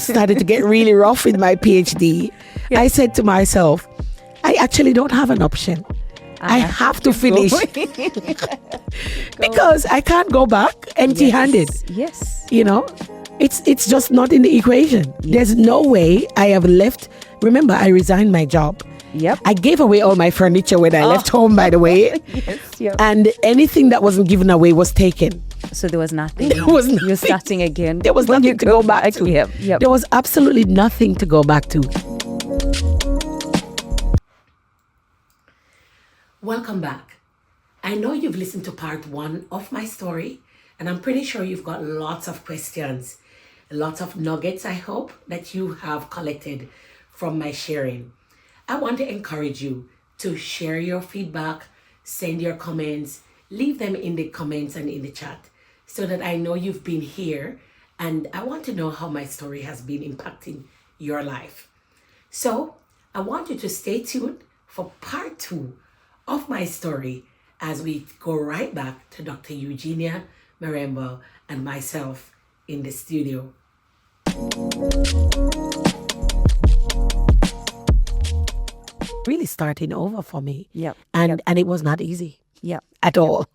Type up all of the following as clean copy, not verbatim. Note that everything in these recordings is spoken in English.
started to get really rough with my PhD, I said to myself, I actually don't have an option. I have to finish because I can't go back empty-handed. Yes. You know, it's just not in the equation. There's no way I have left. Remember, I resigned my job. Yep. I gave away all my furniture when I left home, by the way. Yep. And anything that wasn't given away was taken. So there was nothing. There was nothing. You're starting again. There was nothing to go back to. Yep. There was absolutely nothing to go back to. Welcome back. I know you've listened to part 1 of my story, and I'm pretty sure you've got lots of questions, lots of nuggets, I hope, that you have collected from my sharing. I want to encourage you to share your feedback, send your comments, leave them in the comments and in the chat so that I know you've been here, and I want to know how my story has been impacting your life. So I want you to stay tuned for part 2 of my story as we go right back to Dr. Eugenia Marembo and myself in the studio. Really starting over for me. And it was not easy at all.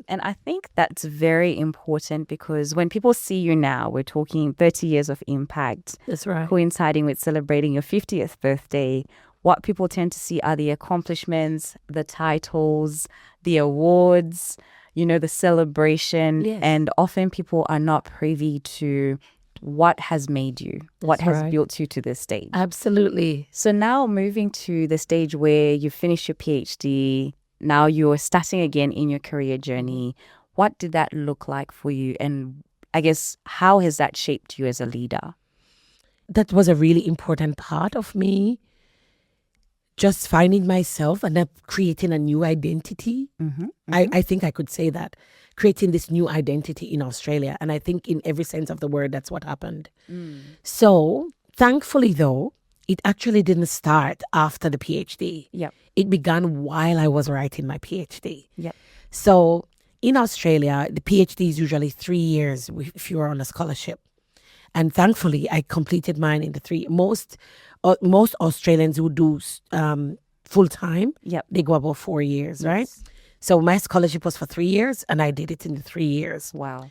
And I think that's very important because when people see you now, we're talking 30 years of impact. That's right. Coinciding with celebrating your 50th birthday. What people tend to see are the accomplishments, the titles, the awards, the celebration. Yes. And often people are not privy to what has made you, what has built you to this stage. Absolutely. So now moving to the stage where you finished your PhD, now you're starting again in your career journey. What did that look like for you? And I guess, how has that shaped you as a leader? That was a really important part of me. Just finding myself and creating a new identity. I think I could say that. Creating this new identity in Australia. And I think in every sense of the word, that's what happened. So thankfully, though, it actually didn't start after the PhD. It began while I was writing my PhD. So in Australia, the PhD is usually 3 years if you're on a scholarship. And thankfully, I completed mine in the 3. Most Australians who do full time, they go about 4 years, right? So my scholarship was for 3 years, and I did it in the 3 years. Wow!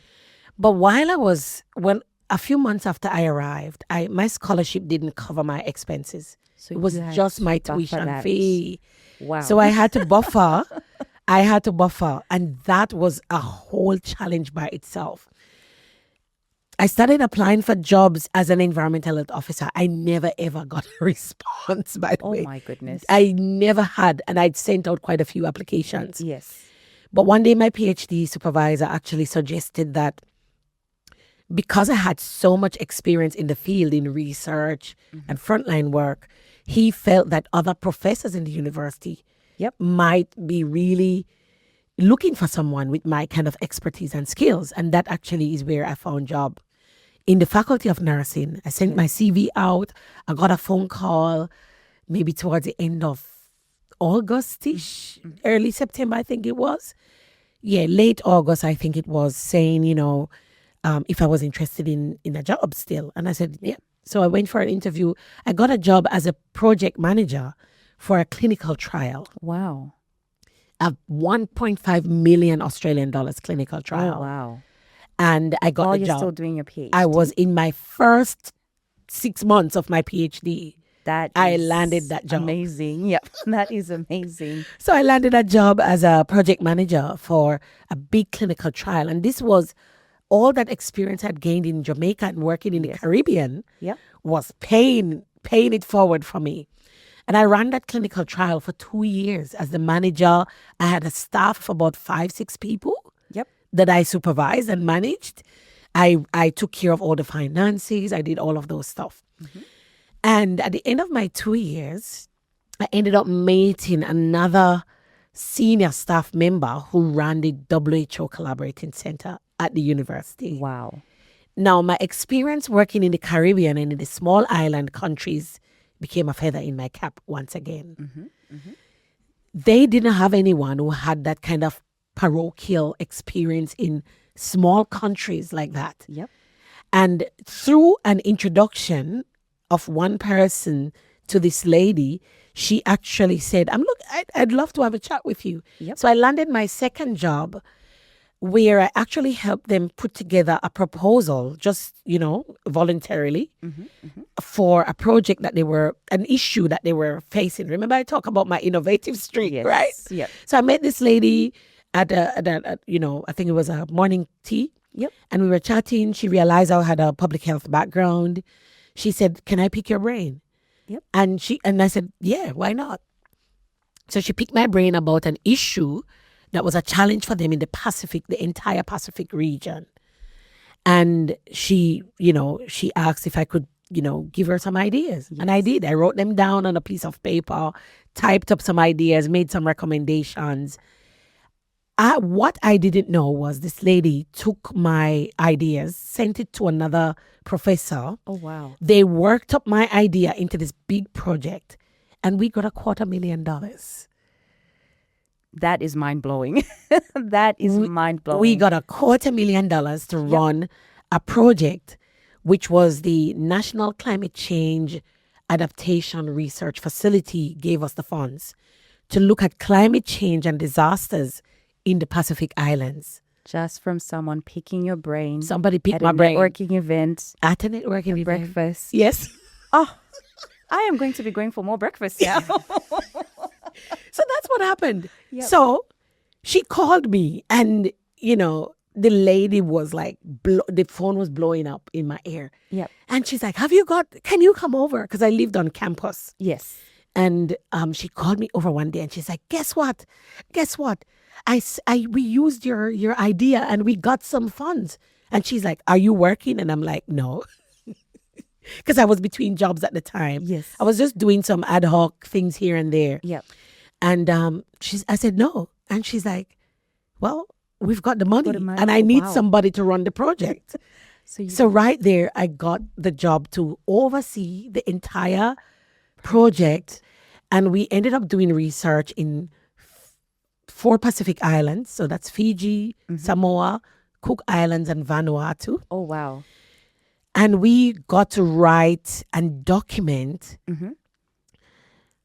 But when a few months after I arrived, my scholarship didn't cover my expenses. So it was just my tuition fee. Wow! So I had to buffer. And that was a whole challenge by itself. I started applying for jobs as an environmental health officer. I never, ever got a response, by the way. Oh, my goodness. I never had, and I'd sent out quite a few applications. Yes. But one day my PhD supervisor actually suggested that because I had so much experience in the field, in research and frontline work, he felt that other professors in the university might be really looking for someone with my kind of expertise and skills. And that actually is where I found job. In the Faculty of Nursing, I sent my CV out. I got a phone call maybe towards the end of August-ish, early September, I think it was. Yeah, late August, I think it was, saying, if I was interested in a job still. And I said, yeah. So I went for an interview. I got a job as a project manager for a clinical trial. Wow. A 1.5 million Australian dollars clinical trial. Oh, wow. And I got While the you're job. still doing your PhD. I was in my first 6 months of my PhD. I landed that job. Amazing. Yep. That is amazing. So I landed a job as a project manager for a big clinical trial. And this was all that experience I had gained in Jamaica and working in the Caribbean was paying it forward for me. And I ran that clinical trial for 2 years as the manager. I had a staff of about 5-6 people that I supervised and managed. I took care of all the finances. I did all of those stuff. And at the end of my 2 years, I ended up meeting another senior staff member who ran the WHO Collaborating Center at the university. Wow. Now, my experience working in the Caribbean and in the small island countries became a feather in my cap once again. They didn't have anyone who had that kind of parochial experience in small countries like that. And through an introduction of one person to this lady, she actually said, I'd love to have a chat with you. Yep. So I landed my second job where I actually helped them put together a proposal, just, voluntarily, for a project that an issue that they were facing. Remember I talked about my innovative streak, Yes. right? Yep. So I met this lady at I think it was a morning tea. Yep. And we were chatting. She realized I had a public health background. She said, "Can I pick your brain?" Yep. And I said, "Yeah, why not?" So she picked my brain about an issue that was a challenge for them in the entire Pacific region. And she asked if I could, give her some ideas. Yes. And I did. I wrote them down on a piece of paper, typed up some ideas, made some recommendations. What I didn't know was this lady took my ideas, sent it to another professor. Oh, wow. They worked up my idea into this big project, and we got $250,000. That is mind-blowing. That is mind-blowing. We got $250,000 to run a project, which was the National Climate Change Adaptation Research Facility gave us the funds to look at climate change and disasters in the Pacific Islands. Just from someone picking your brain. Somebody picked at my a brain. networking event. At a networking event. Breakfast. Yes. Oh, I am going to be going for more breakfast now. So that's what happened. Yep. So she called me and, the lady was like, the phone was blowing up in my ear. Yep. And she's like, can you come over? Because I lived on campus. Yes. And she called me over one day and she's like, guess what? We used your idea and we got some funds. And she's like, are you working? And I'm like, no. Because I was between jobs at the time. Yes. I was just doing some ad hoc things here and there. Yep. And I said, no. And she's like, well, we've got the money. And I Oh, need wow. somebody to run the project. So So right there, I got the job to oversee the entire project. And we ended up doing research in 4 Pacific islands. So that's Fiji, Samoa, Cook Islands, and Vanuatu. Oh, wow. And we got to write and document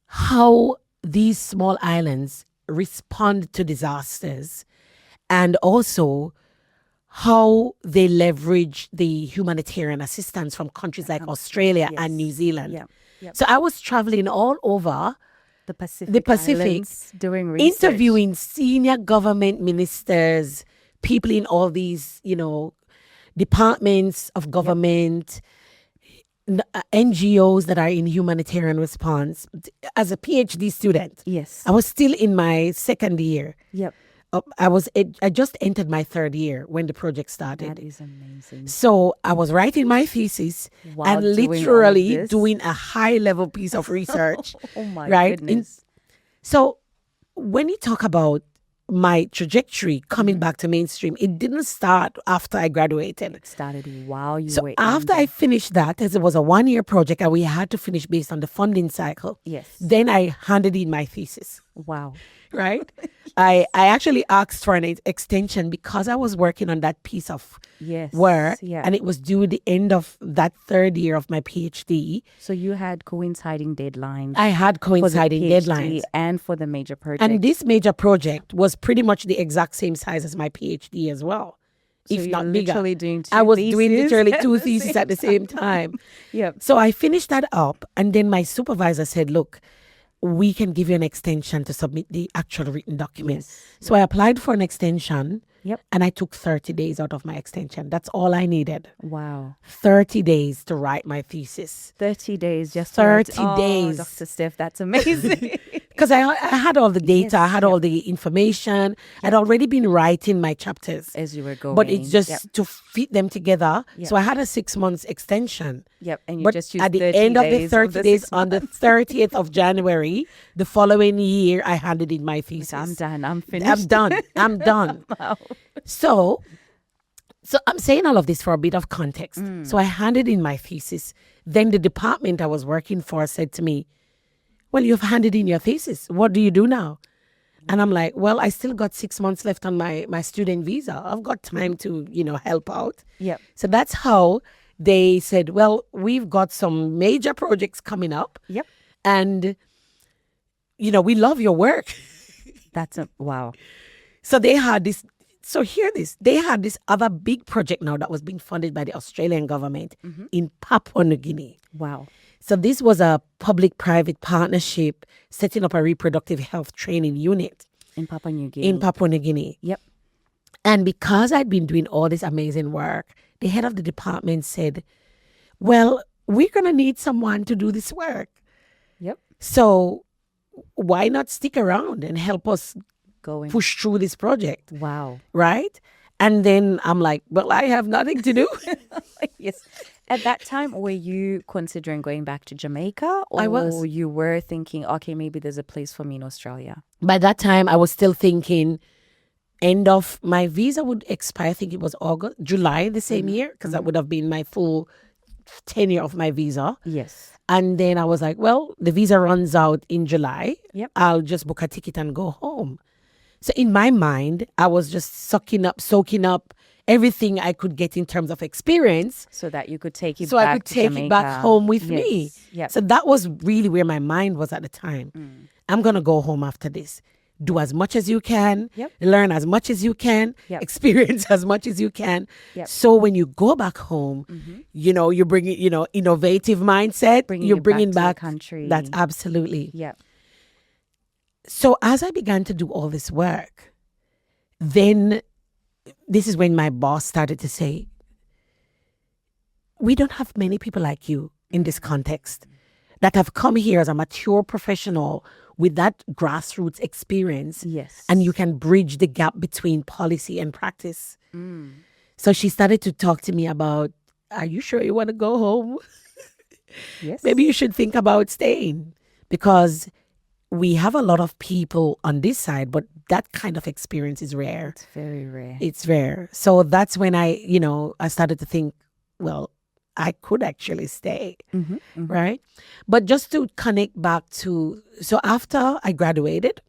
how these small islands respond to disasters and also how they leverage the humanitarian assistance from countries like Australia Yes. and New Zealand. Yep. Yep. So I was traveling all over The Pacific Islands doing research. interviewing senior government ministers, people in all these, departments of government, NGOs that are in humanitarian response. As a PhD student, Yes. I was still in my second year. Yep. I just entered my third year when the project started. That is amazing. So I was writing my thesis While and doing all of literally this. doing a high level piece of research. Oh, my right? goodness. So when you talk about my trajectory coming back to mainstream, it didn't start after I graduated. It started while you So were after I finished that, as it was a 1-year project and we had to finish based on the funding cycle, Yes. then I handed in my thesis, Wow. right? I actually asked for an extension because I was working on that piece of Yes. work Yeah. and it was due the end of that third year of my PhD. So you had coinciding deadlines. I had for the coinciding PhD deadlines. and for the major project. And this major project was pretty much the exact same size as my PhD as well, so if you're not bigger. literally doing two I was theses doing literally at 2 the theses same at the same time. Yep. So I finished that up, and then my supervisor said, look, we can give you an extension to submit the actual written document. Yes. So I applied for an extension, Yep. and I took 30 days out of my extension. That's all I needed. Wow. 30 days to write my thesis. 30 days just 30 to write. days. Oh, Dr. Steph, that's amazing. Because I had all the data, Yes, I had all the information. I'd already been writing my chapters. As you were going. But it's just Yep. to fit them together. Yep. So I had a 6 months extension. Yep. And you But just used at the 30 end of the days 30 days, 6 on the 30th of January, the following year, I handed in my thesis. I'm done. I'm finished. I'm done. I'm done. Wow. So I'm saying all of this for a bit of context. Mm. So I handed in my thesis. Then the department I was working for said to me, well, you've handed in your thesis. What do you do now? And I'm like, well, I still got 6 months left on my student visa. I've got time to, help out. Yep. So that's how they said, well, we've got some major projects coming up. Yep. And, we love your work. Wow. So they had this. So hear this. They had this other big project now that was being funded by the Australian government in Papua New Guinea. Wow. So this was a public-private partnership setting up a reproductive health training unit In Papua New Guinea. Yep. Yep. And because I'd been doing all this amazing work, the head of the department said, well, we're going to need someone to do this work. Yep. So why not stick around and help us Going. push through this project? Wow. Right? And then I'm like, well, I have nothing to do. Yes. At that time, were you considering going back to Jamaica? Or I was. You were thinking, okay, maybe there's a place for me in Australia? By that time, I was still thinking end of my visa would expire. I think it was July the same year, because that would have been my full tenure of my visa. Yes. And then I was like, well, the visa runs out in July. Yep. I'll just book a ticket and go home. So in my mind, I was just soaking up everything I could get in terms of experience, So that you could take it so back I could to take it Jamaica. back home with me. Yep. So that was really where my mind was at the time. I'm going to go home after this. Do as much as you can, Yep. learn as much as you can, Yep. experience as much as you can. Yep. So when you go back home, you're bringing, innovative mindset. Bringing you're it back bringing to the back country. That's absolutely. Yeah. So as I began to do all this work, then this is when my boss started to say, we don't have many people like you in this context that have come here as a mature professional with that grassroots experience. Yes. And you can bridge the gap between policy and practice. So she started to talk to me about, are you sure you want to go home? Yes. Maybe you should think about staying, because we have a lot of people on this side, but that kind of experience is rare. It's very rare. It's rare. So that's when I started to think, well, I could actually stay, right? But just to connect back to, so after I graduated,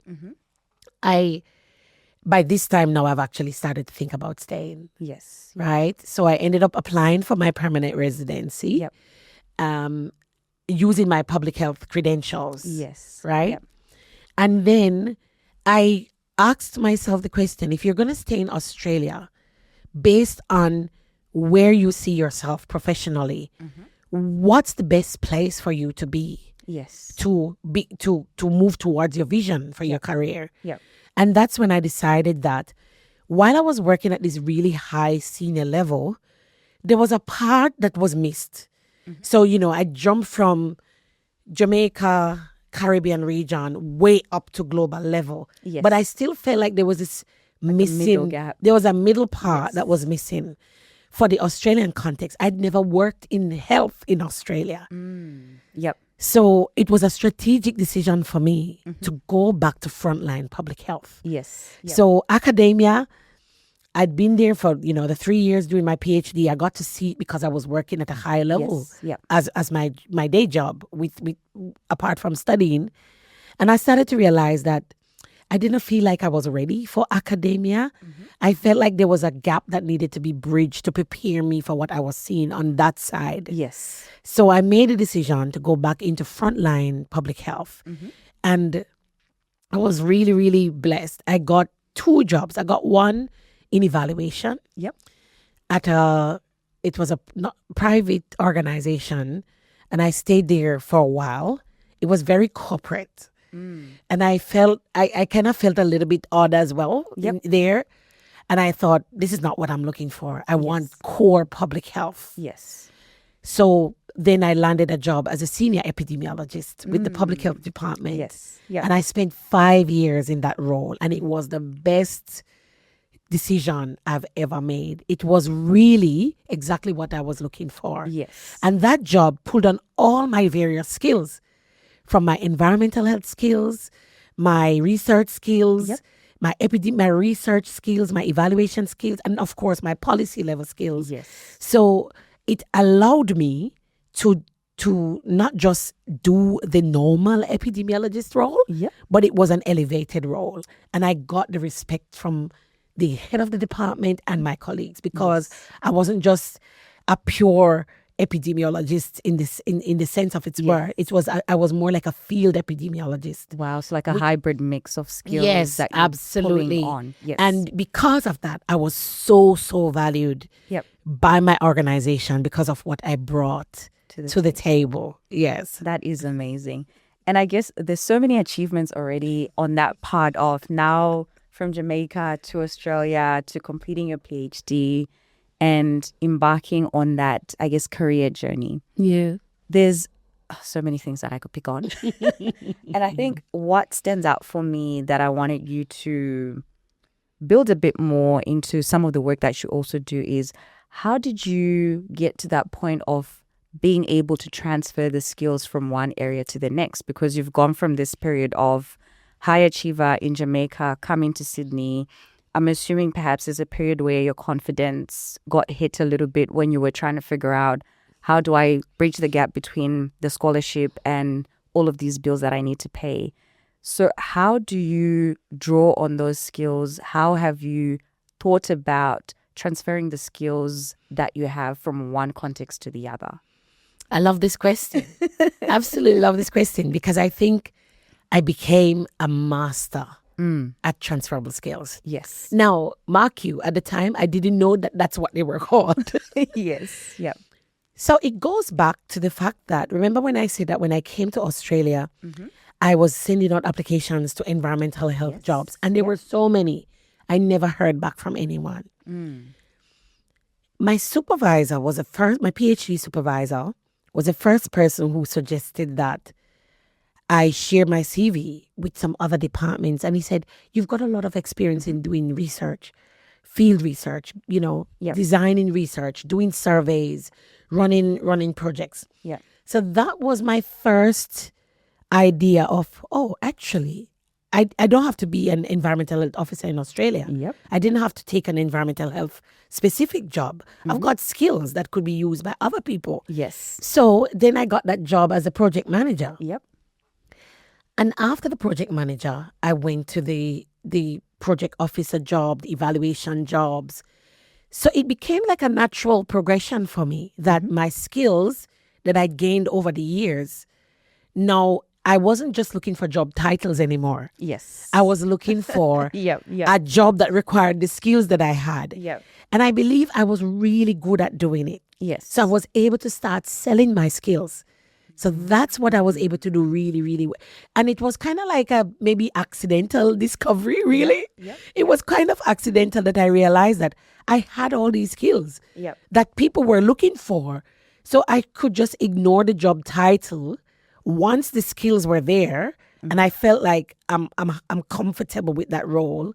by this time now I've actually started to think about staying, Yes. right? So I ended up applying for my permanent residency, Yep. using my public health credentials. Yes. Right? Yep. And then I asked myself the question, if you're going to stay in Australia based on where you see yourself professionally, what's the best place for you to be, Yes. to move towards your vision for your career? Yep. And that's when I decided that while I was working at this really high senior level, there was a part that was missed. So, I jumped from Jamaica, Caribbean region, way up to global level. Yes. But I still felt like there was this missing gap. There was a middle part that was missing for the Australian context. I'd never worked in health in Australia. Yep. So it was a strategic decision for me to go back to frontline public health. Yes. Yep. So academia, I'd been there for, the 3 years doing my PhD. I got to see it because I was working at a higher level Yep. as my day job with apart from studying. And I started to realize that I didn't feel like I was ready for academia. I felt like there was a gap that needed to be bridged to prepare me for what I was seeing on that side. Yes. So I made a decision to go back into frontline public health. And I was really, really blessed. I got 2 jobs. I got one in evaluation Yep. it was a private organization, and I stayed there for a while. It was very corporate. And I kind of felt a little bit odd as well there. And I thought, this is not what I'm looking for. I want core public health. Yes. So then I landed a job as a senior epidemiologist with the public health department. Yes. Yeah. And I spent 5 years in that role. And it was the best decision I've ever made. It was really exactly what I was looking for. Yes. And that job pulled on all my various skills, from my environmental health skills, my research skills, my research skills, my evaluation skills, and of course my policy level skills. Yes. So it allowed me to to not just do the normal epidemiologist role, Yep. but it was an elevated role. And I got the respect from the head of the department and my colleagues because I wasn't just a pure epidemiologist in the sense of its word. It was I was more like a field epidemiologist. Wow. So like a hybrid mix of skills Yes, that you're absolutely. pulling on. Yes. And because of that, I was so valued Yep. by my organization because of what I brought to the table. Yes. That is amazing. And I guess there's so many achievements already on that part of now from Jamaica to Australia to completing your PhD and embarking on that, I guess, career journey. Yeah. There's so many things that I could pick on. And I think what stands out for me that I wanted you to build a bit more into some of the work that you also do is how did you get to that point of being able to transfer the skills from one area to the next? Because you've gone from this period of high achiever in Jamaica, coming to Sydney. I'm assuming perhaps there's a period where your confidence got hit a little bit when you were trying to figure out how do I bridge the gap between the scholarship and all of these bills that I need to pay. So how do you draw on those skills? How have you thought about transferring the skills that you have from one context to the other? I love this question. Absolutely love this question because I think I became a master at transferable skills. Yes. Now, mark you, at the time, I didn't know that that's what they were called. Yes. Yep. So it goes back to the fact that, remember when I said that when I came to Australia, I was sending out applications to environmental health jobs, and there were so many. I never heard back from anyone. My supervisor was my PhD supervisor was the first person who suggested that I share my CV with some other departments. And he said, you've got a lot of experience in doing research, field research, designing research, doing surveys, running projects. Yeah. So that was my first idea of, actually, I don't have to be an environmental health officer in Australia. Yep. I didn't have to take an environmental health specific job. I've got skills that could be used by other people. Yes. So then I got that job as a project manager. Yep. And after the project manager, I went to the project officer job, the evaluation jobs. So it became like a natural progression for me that my skills that I gained over the years, now I wasn't just looking for job titles anymore. Yes. I was looking for a job that required the skills that I had. Yep. And I believe I was really good at doing it. Yes. So I was able to start selling my skills. So that's what I was able to do really, really well. And it was kind of like a maybe accidental discovery, really. It was kind of accidental that I realized that I had all these skills that people were looking for. So I could just ignore the job title once the skills were there and I felt like I'm comfortable with that role,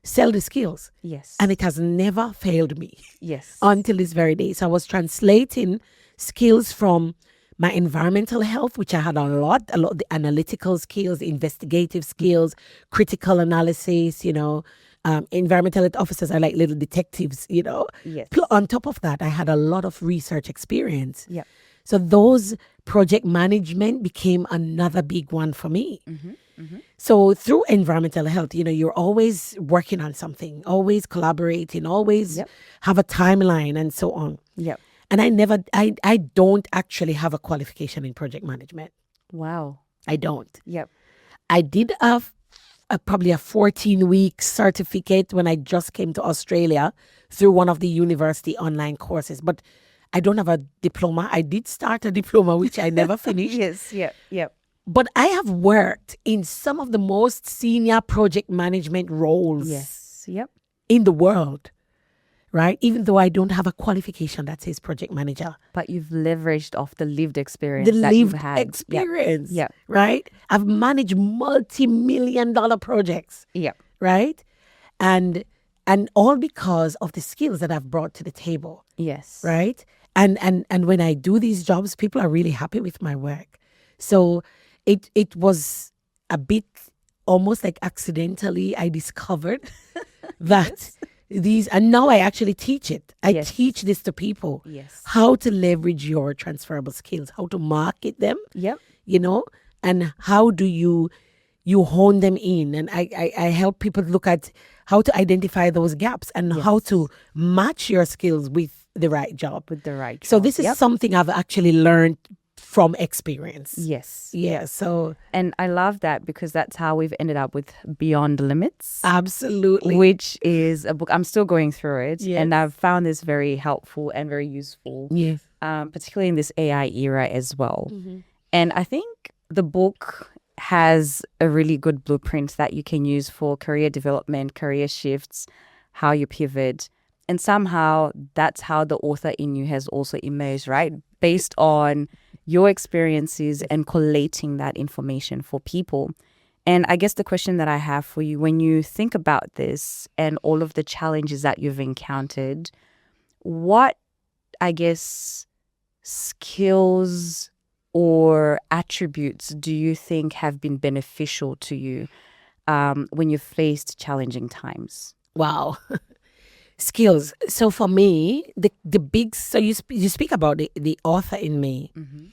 sell the skills. Yes. And it has never failed me. Yes. Until this very day. So I was translating skills from my environmental health, which I had a lot of the analytical skills, the investigative skills, critical analysis, environmental health officers are like little detectives, Yes. On top of that, I had a lot of research experience. Yeah. So those project management became another big one for me. So through environmental health, you're always working on something, always collaborating, always have a timeline and so on. Yep. And I don't actually have a qualification in project management. Wow. I don't. Yep. I did have probably a 14-week certificate when I just came to Australia through one of the university online courses, but I don't have a diploma. I did start a diploma, which I never finished. Yes. Yep. Yep. But I have worked in some of the most senior project management roles Yes. Yep. in the world, right? Even though I don't have a qualification that says project manager. But you've leveraged off the lived experience The that lived you've had. experience, Yep. right? I've managed multi-million-dollar projects, Yep. right? And all because of the skills that I've brought to the table, Yes. right? And when I do these jobs, people are really happy with my work. So it was a bit almost like accidentally I discovered that and now I actually teach it. I Yes. teach this to people. Yes. How to leverage your transferable skills, how to market them, Yep. and how do you hone them in. And I help people look at how to identify those gaps and how to match your skills with the right job. With the right So job. this is Yep. something I've actually learned from experience. Yes. Yeah. So And I love that because that's how we've ended up with Beyond Limits, absolutely. which is a book. I'm still going through it. Yes. And I've found this very helpful and very useful, Yes. particularly in this AI era as well. Mm-hmm. And I think the book has a really good blueprint that you can use for career development, career shifts, how you pivot. And somehow that's how the author in you has also emerged, right? Based on your experiences and collating that information for people. And I guess the question that I have for you, when you think about this and all of the challenges that you've encountered, what, I guess, skills or attributes do you think have been beneficial to you when you've faced challenging times? Wow. Skills. So for me, the big, so you speak about the author in me. Mm-hmm.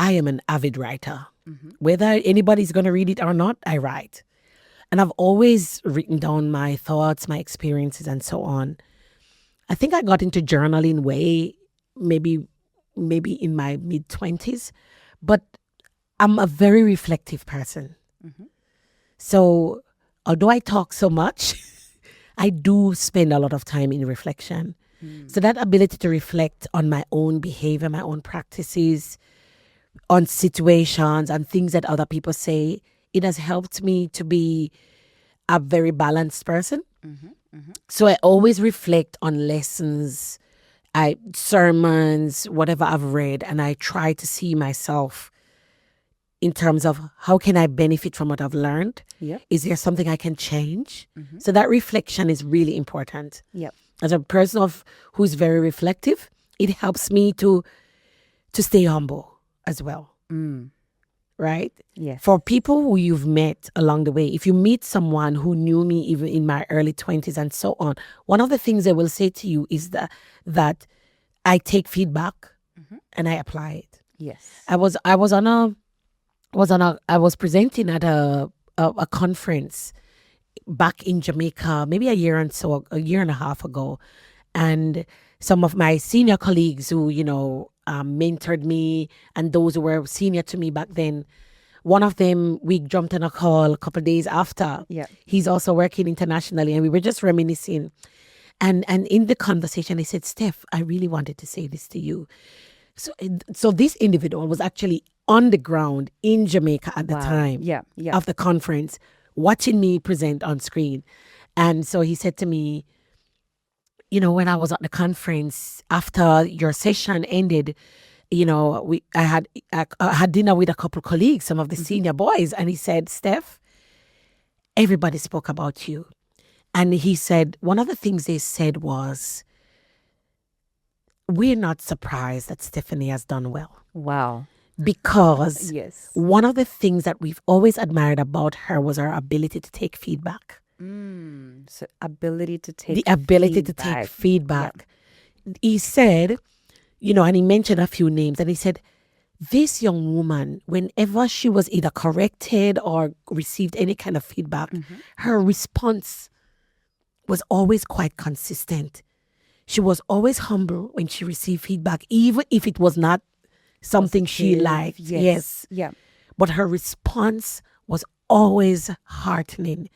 I am an avid writer. Mm-hmm. Whether anybody's going to read it or not, I write. And I've always written down my thoughts, my experiences, and so on. I think I got into journaling maybe in my mid-20s, but I'm a very reflective person. Mm-hmm. So although I talk so much, I do spend a lot of time in reflection. So that ability to reflect on my own behavior, my own practices, on situations and things that other people say, it has helped me to be a very balanced person. Mm-hmm. Mm-hmm. So I always reflect on lessons, sermons, whatever I've read, and I try to see myself in terms of how can I benefit from what I've learned? Yep. Is there something I can change? Mm-hmm. So that reflection is really important. Yep. As a person who's very reflective, it helps me to stay humble as well. Mm. Right? Yes. For people who you've met along the way, if you meet someone who knew me even in my early 20s and so on, one of the things they will say to you is that I take feedback and I apply it. Yes. I was presenting at a conference back in Jamaica, maybe a year and a half ago, and some of my senior colleagues who mentored me and those who were senior to me back then. One of them, we jumped on a call a couple of days after. Yeah. He's also working internationally, and we were just reminiscing. And in the conversation, he said, "Steph, I really wanted to say this to you." So this individual was actually on the ground in Jamaica at the time of the conference, watching me present on screen. And so he said to me, when I was at the conference, after your session ended, I had dinner with a couple of colleagues, some of the senior boys, and he said, "Steph, everybody spoke about you." And he said, one of the things they said was, "We're not surprised that Stephanie has done well." Wow. Because Yes. one of the things that we've always admired about her was her ability to take feedback. So ability to take The ability to take feedback. He said, and he mentioned a few names, and he said, this young woman, whenever she was either corrected or received any kind of feedback, her response was always quite consistent. She was always humble when she received feedback, even if it was not something she liked. Yes. Yeah. But her response was always heartening,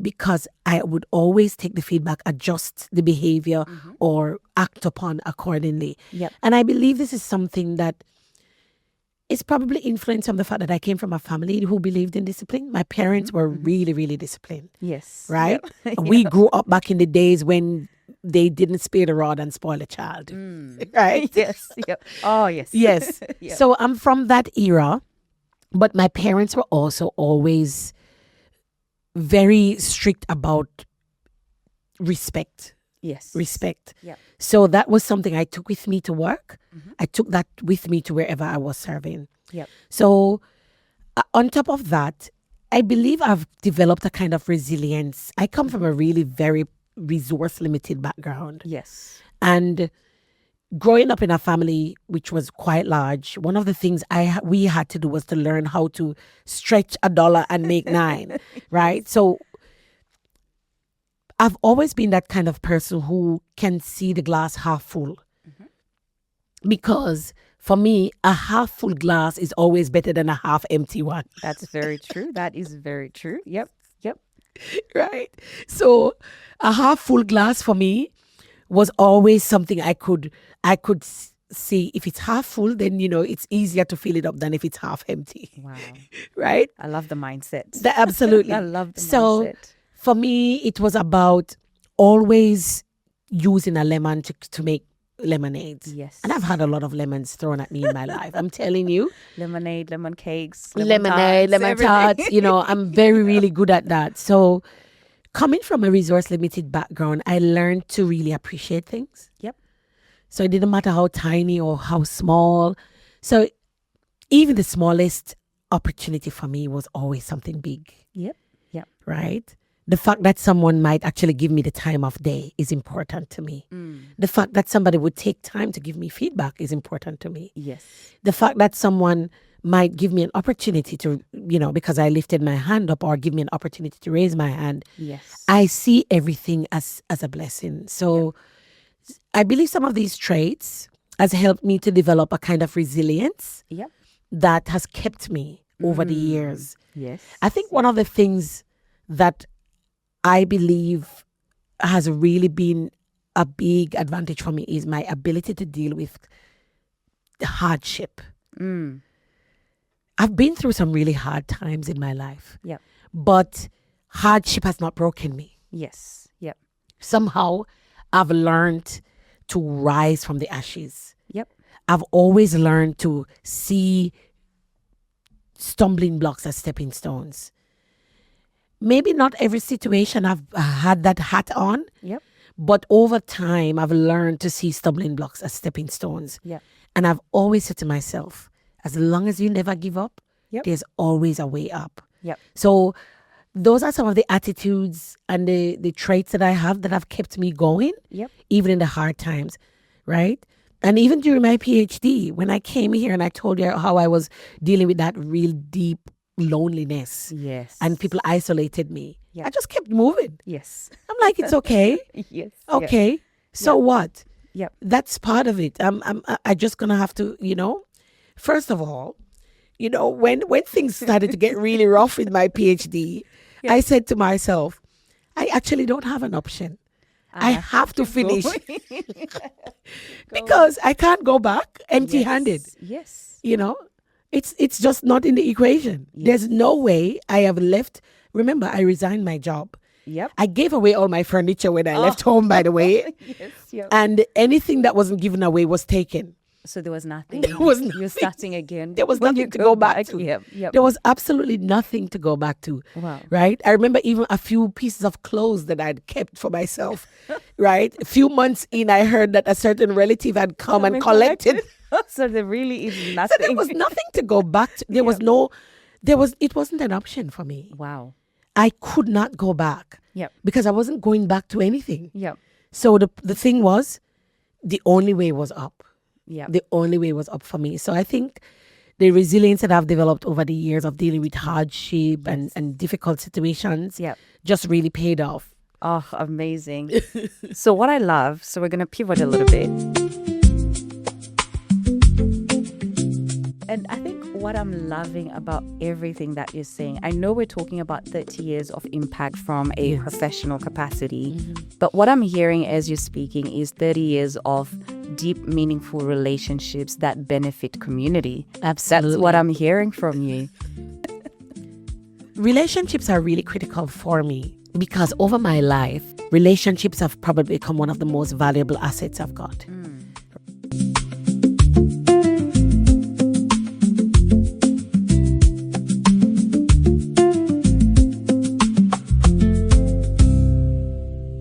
because I would always take the feedback, adjust the behavior, or act upon accordingly. Yep. And I believe this is something that is probably influenced from the fact that I came from a family who believed in discipline. My parents were really, really disciplined. Yes. Right? Yep. We grew up back in the days when they didn't spare the rod and spoil a child. Right? Yes. Yep. Oh, yes. Yes. Yep. So I'm from that era, but my parents were also always very strict about respect. Yes. Respect. Yep. So that was something I took with me to work. I took that with me to wherever I was serving. Yep. So on top of that, I believe I've developed a kind of resilience. I come from a really very resource limited background. Yes. And growing up in a family which was quite large, one of the things we had to do was to learn how to stretch $1 and make 9, right? So I've always been that kind of person who can see the glass half full. Because for me, a half full glass is always better than a half empty one. That's very true. That is very true. Yep. Right? So a half full glass for me was always something I could see. If it's half full, then it's easier to fill it up than if it's half empty. Wow. Right? I love the mindset. Absolutely. I love the so mindset. For me, it was about always using a lemon to make lemonades. Yes. And I've had a lot of lemons thrown at me in my life. I'm telling you. Lemonade, lemon cakes, Lemonade, lemon tarts. I'm really good at that. So coming from a resource limited background, I learned to really appreciate things. Yep. So it didn't matter how tiny or how small. So even the smallest opportunity for me was always something big. Yep. Right? The fact that someone might actually give me the time of day is important to me. The fact that somebody would take time to give me feedback is important to me. Yes. The fact that someone might give me an opportunity to, because I lifted my hand up, or give me an opportunity to raise my hand. Yes. I see everything as a blessing. So I believe some of these traits has helped me to develop a kind of resilience that has kept me over the years. Yes. I think one of the things that I believe has really been a big advantage for me is my ability to deal with hardship. I've been through some really hard times in my life. Yep. But hardship has not broken me. Yes. Yep. Somehow I've learned to rise from the ashes. Yep. I've always learned to see stumbling blocks as stepping stones. Maybe not every situation I've had that hat on. Yep. But over time, I've learned to see stumbling blocks as stepping stones. Yep. And I've always said to myself, as long as you never give up, Yep. there's always a way up. Yep. So those are some of the attitudes and the traits that I have that have kept me going, Yep. even in the hard times, right? And even during my PhD, when I came here and I told you how I was dealing with that real deep loneliness Yes. and people isolated me, Yeah. I just kept moving. Yes. I'm like, it's okay. Yes. Okay. So what? Yep. That's part of it. I just gonna have to, first of all, when things started to get really rough with my PhD, I said to myself, I actually don't have an option. I have to finish because I can't go back empty-handed. Yes. It's just not in the equation. Yes. There's no way I have left. Remember, I resigned my job. Yep. I gave away all my furniture when I left home, by the way. Yes. Yep. And anything that wasn't given away was taken. So there was nothing. There was You're nothing. starting again. There was When nothing you to go back to. Yep. Yep. There was absolutely nothing to go back to. Wow. Right? I remember even a few pieces of clothes that I'd kept for myself. Right? A few months in, I heard that a certain relative had come and collected. So there really is So nothing. there was nothing to go back to. It wasn't an option for me. Wow. I could not go back. Yep. Because I wasn't going back to anything. Yep. So the thing was, the only way was up. Yep. The only way was up for me. So I think the resilience that I've developed over the years of dealing with hardship and difficult situations Yep. just really paid off. Oh, amazing. So what I love, so we're going to pivot a little bit. And I think what I'm loving about everything that you're saying, I know we're talking about 30 years of impact from a professional capacity, but what I'm hearing as you're speaking is 30 years of deep, meaningful relationships that benefit community. Absolutely. That's what I'm hearing from you. Relationships are really critical for me because over my life, relationships have probably become one of the most valuable assets I've got.